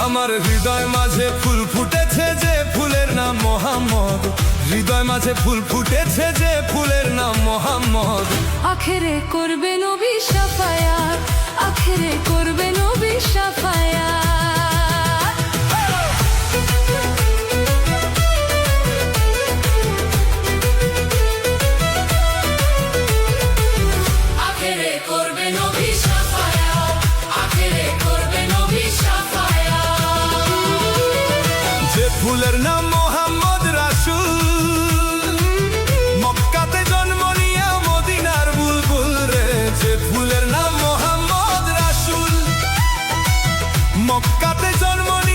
আমার হৃদয় মাঝে ফুল ফুটেছে যে ফুলের নাম মোহাম্মদ, হৃদয় মাঝে ফুল ফুটেছে যে ফুলের নাম মোহাম্মদ। আখেরে করবে নবী শাফায়াত, আখেরে করবে নবী শাফায়াত। আখেরে করবে নবী শাফায়াত, আখেরে করবে নবী শাফায়াত। যে ফুলের নাম মোহাম্মদ রাসূল, মক্কাতে জন্ম নিয়া মদিনার বুলবুল রে। যে ফুলের নাম মোহাম্মদ রাসূল, মক্কাতে জন্ম নিয়া